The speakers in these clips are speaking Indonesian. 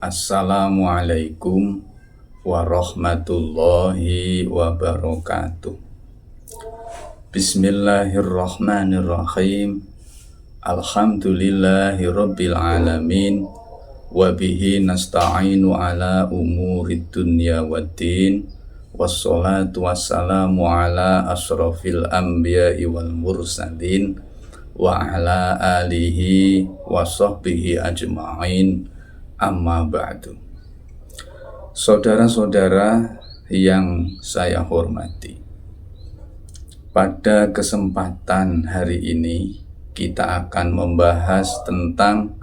Assalamualaikum warahmatullahi wabarakatuh. Bismillahirrahmanirrahim. Alhamdulillahi rabbil alamin. Wabihi nasta'inu ala umurid dunya waddin. Wassalatu wassalamu ala asrafil anbiya'i wal mursalin. Wa ala alihi wa sahbihi ajma'in. Amma ba'du. Saudara-saudara yang saya hormati, pada kesempatan hari ini kita akan membahas tentang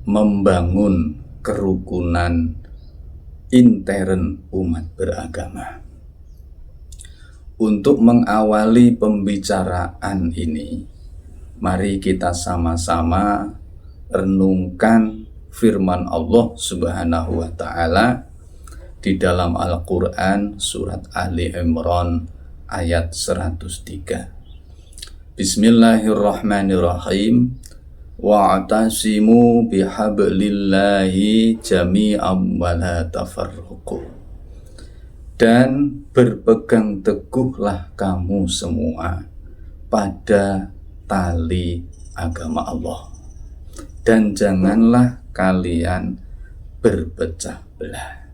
membangun kerukunan intern umat beragama. Untuk mengawali pembicaraan ini, mari kita sama-sama renungkan firman Allah Subhanahu wa Ta'ala di dalam Al-Quran surat Ali Imran ayat 103. Bismillahirrahmanirrahim. Wa'tasimu bihablillahi jami'an wa la tafarruqu. Dan berpegang teguhlah kamu semua pada tali agama Allah, dan janganlah kalian berpecah belah.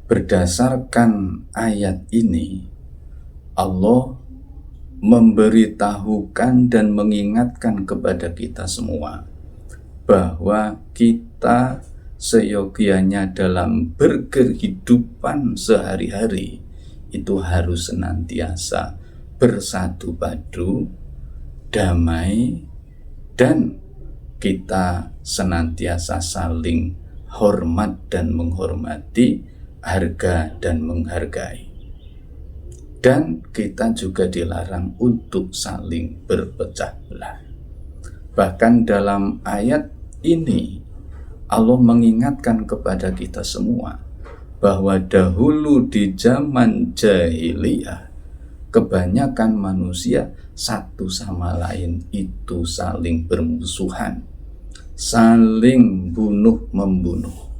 Berdasarkan ayat ini, Allah memberitahukan dan mengingatkan kepada kita semua bahwa kita seyogianya dalam berkehidupan sehari-hari itu harus senantiasa bersatu padu, damai, dan kita senantiasa saling hormat dan menghormati, harga dan menghargai. Dan kita juga dilarang untuk saling berpecah belah. Bahkan dalam ayat ini Allah mengingatkan kepada kita semua bahwa dahulu di zaman jahiliyah kebanyakan manusia satu sama lain itu saling bermusuhan, saling bunuh-membunuh.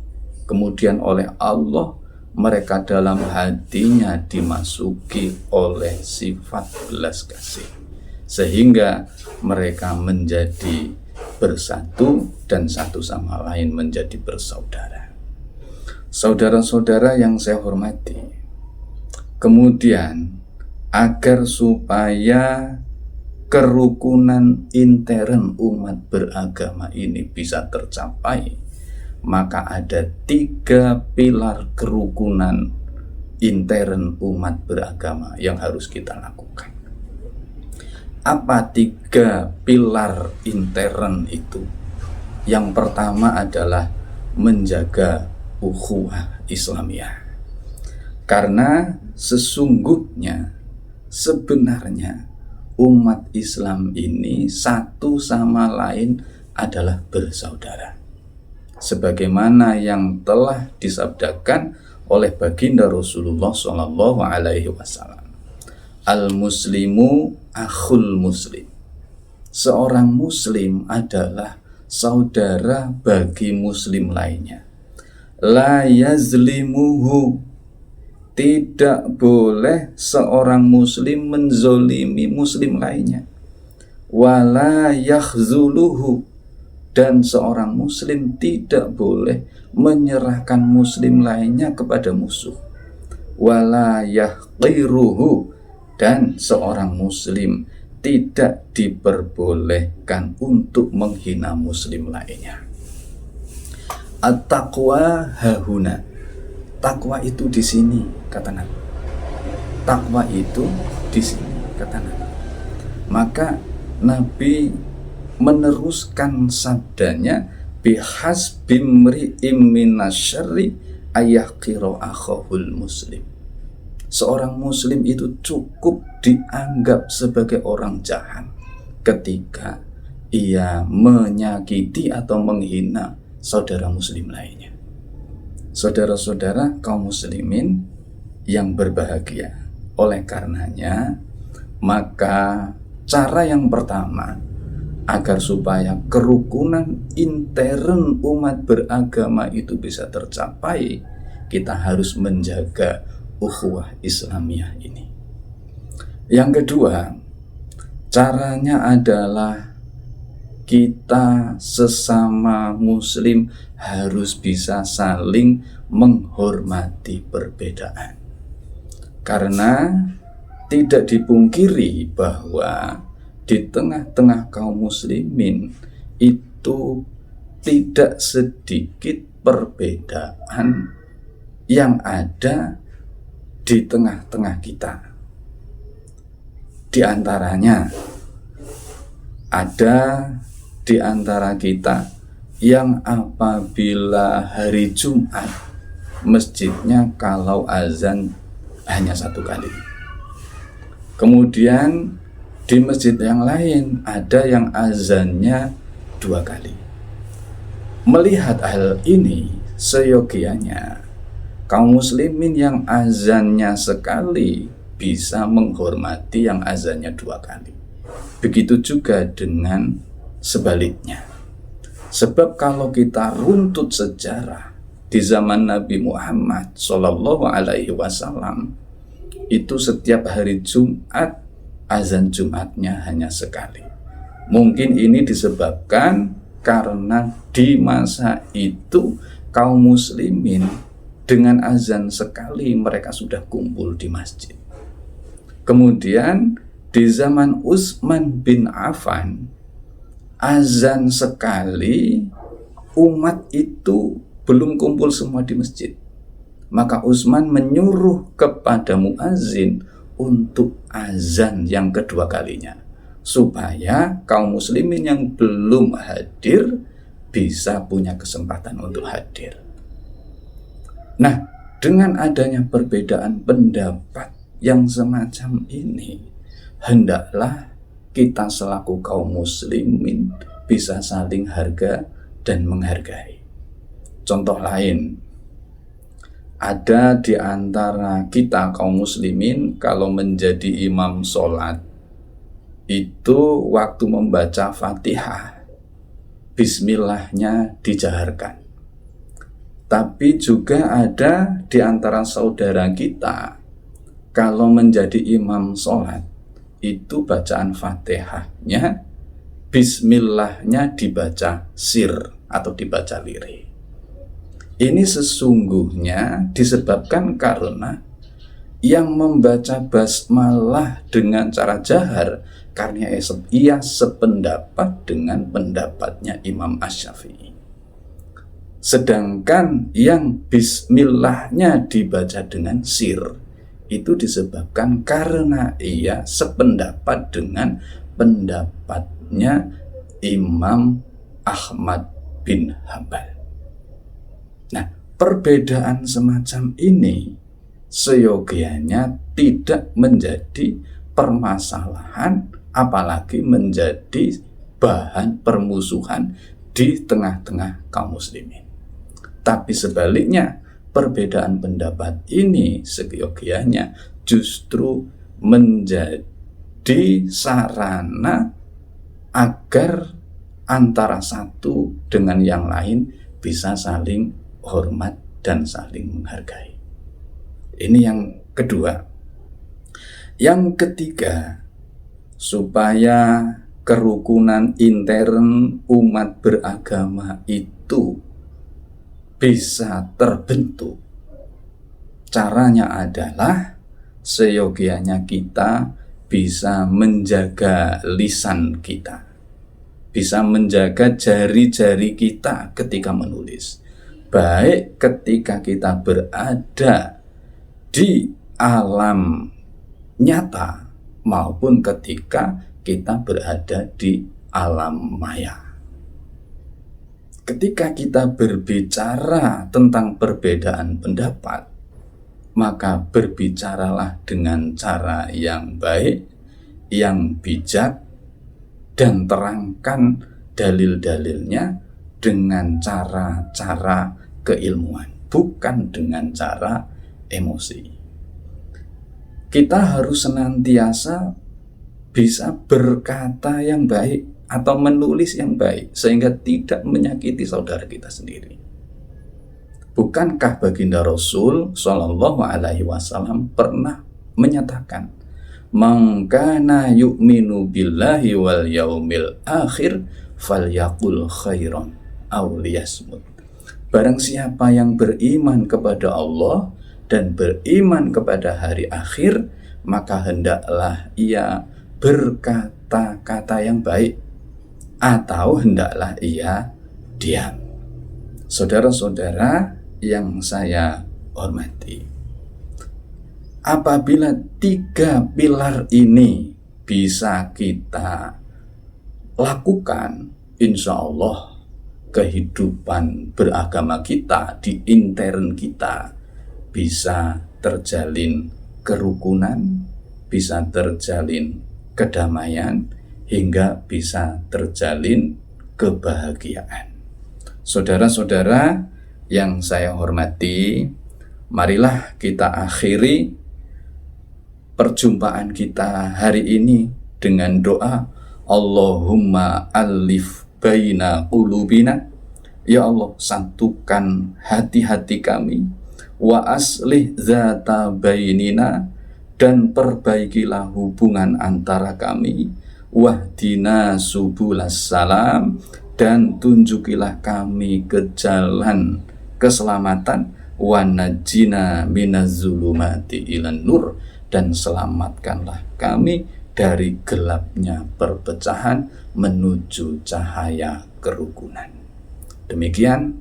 Kemudian oleh Allah mereka dalam hatinya dimasuki oleh sifat belas kasih, sehingga mereka menjadi bersatu dan satu sama lain menjadi bersaudara. Saudara-saudara yang saya hormati, kemudian agar supaya kerukunan intern umat beragama ini bisa tercapai, maka ada 3 pilar kerukunan intern umat beragama yang harus kita lakukan. Apa 3 pilar intern itu? Yang pertama adalah menjaga ukhuwah Islamiyah. Karena sebenarnya umat Islam ini satu sama lain adalah bersaudara. Sebagaimana yang telah disabdakan oleh baginda Rasulullah SAW, Al-Muslimu akhul muslim. Seorang muslim adalah saudara bagi muslim lainnya. La yazlimuhu. Tidak boleh seorang muslim menzolimi muslim lainnya. Wala yakhzuluhu. Dan seorang muslim tidak boleh menyerahkan muslim lainnya kepada musuh. Wala yahqiruhu. Dan seorang muslim tidak diperbolehkan untuk menghina muslim lainnya. At-taqwa hahuna. Takwa itu di sini, kata Nabi. Takwa itu di sini, kata Nabi. Maka Nabi meneruskan sabdanya, bihasbim mri'im minasyarri ayahqira akhahul muslim. Seorang muslim itu cukup dianggap sebagai orang jahat ketika ia menyakiti atau menghina saudara muslim lainnya. Saudara-saudara kaum muslimin yang berbahagia, oleh karenanya maka cara yang pertama agar supaya kerukunan intern umat beragama itu bisa tercapai, kita harus menjaga ukhuwah Islamiyah ini. Yang kedua, caranya adalah kita sesama muslim harus bisa saling menghormati perbedaan. Karena tidak dipungkiri bahwa di tengah-tengah kaum muslimin itu tidak sedikit perbedaan yang ada di tengah-tengah kita. Di antaranya ada di antara kita yang apabila hari Jumat masjidnya kalau azan hanya 1 kali. Kemudian di masjid yang lain ada yang azannya 2 kali. Melihat hal ini, seyogianya kaum muslimin yang azannya sekali bisa menghormati yang azannya 2 kali. Begitu juga dengan sebaliknya. Sebab kalau kita runtut sejarah di zaman Nabi Muhammad SAW, itu setiap hari Jumat azan Jumatnya hanya sekali. Mungkin ini disebabkan karena di masa itu kaum muslimin dengan azan sekali mereka sudah kumpul di masjid. Kemudian di zaman Utsman bin Affan, azan sekali umat itu belum kumpul semua di masjid. Maka Utsman menyuruh kepada muazin untuk azan yang kedua kalinya, supaya kaum muslimin yang belum hadir bisa punya kesempatan untuk hadir. Nah, dengan adanya perbedaan pendapat yang semacam ini, hendaklah kita selaku kaum muslimin bisa saling harga dan menghargai. Contoh lain, ada di antara kita kaum muslimin kalau menjadi imam sholat itu waktu membaca Fatihah bismillahnya dijaharkan. Tapi juga ada di antara saudara kita kalau menjadi imam sholat itu bacaan Fatihahnya bismillahnya dibaca sir atau dibaca lirih. Ini sesungguhnya disebabkan karena yang membaca basmalah dengan cara jahar karena ia sependapat dengan pendapatnya Imam Asy-Syafi'i. Sedangkan yang bismillahnya dibaca dengan sir itu disebabkan karena ia sependapat dengan pendapatnya Imam Ahmad bin Hanbal. Nah, perbedaan semacam ini seyogianya tidak menjadi permasalahan, apalagi menjadi bahan permusuhan di tengah-tengah kaum muslimin. Tapi sebaliknya, perbedaan pendapat ini seyogianya justru menjadi sarana agar antara satu dengan yang lain bisa saling hormat dan saling menghargai. Ini yang kedua. Yang ketiga, supaya kerukunan intern umat beragama itu bisa terbentuk, caranya adalah seyogianya kita bisa menjaga lisan kita, bisa menjaga jari-jari kita ketika menulis, baik ketika kita berada di alam nyata maupun ketika kita berada di alam maya. Ketika kita berbicara tentang perbedaan pendapat, maka berbicaralah dengan cara yang baik, yang bijak, dan terangkan dalil-dalilnya dengan cara-cara keilmuan, bukan dengan cara emosi. Kita harus senantiasa bisa berkata yang baik atau menulis yang baik sehingga tidak menyakiti saudara kita sendiri. Bukankah baginda Rasul Shallallahu Alaihi Wasallam pernah menyatakan, "Man kana yu'minu billahi wal yaumil akhir falyaqul khairan aw liyasmut." Barang siapa yang beriman kepada Allah dan beriman kepada hari akhir, maka hendaklah ia berkata-kata yang baik atau hendaklah ia diam. Saudara-saudara yang saya hormati, apabila 3 pilar ini bisa kita lakukan, insya Allah kehidupan beragama kita di intern kita bisa terjalin kerukunan, bisa terjalin kedamaian, hingga bisa terjalin kebahagiaan. Saudara-saudara yang saya hormati, marilah kita akhiri perjumpaan kita hari ini dengan doa, Allahumma alif baina qulubina. Ya Allah, satukan hati-hati kami, wa aslih zata bainina, dan perbaikilah hubungan antara kami, wahdina subulas salam, dan tunjukilah kami ke jalan keselamatan, wa najjina minaz-zulumati ilan nur, dan selamatkanlah kami dari gelapnya perpecahan menuju cahaya kerukunan. Demikian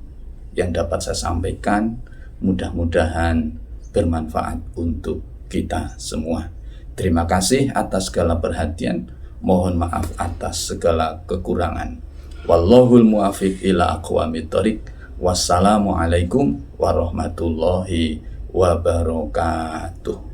yang dapat saya sampaikan, mudah-mudahan bermanfaat untuk kita semua. Terima kasih atas segala perhatian, mohon maaf atas segala kekurangan. Wallahul muwafiq ila aqwamit thoriq. Wassalamualaikum warahmatullahi wabarakatuh.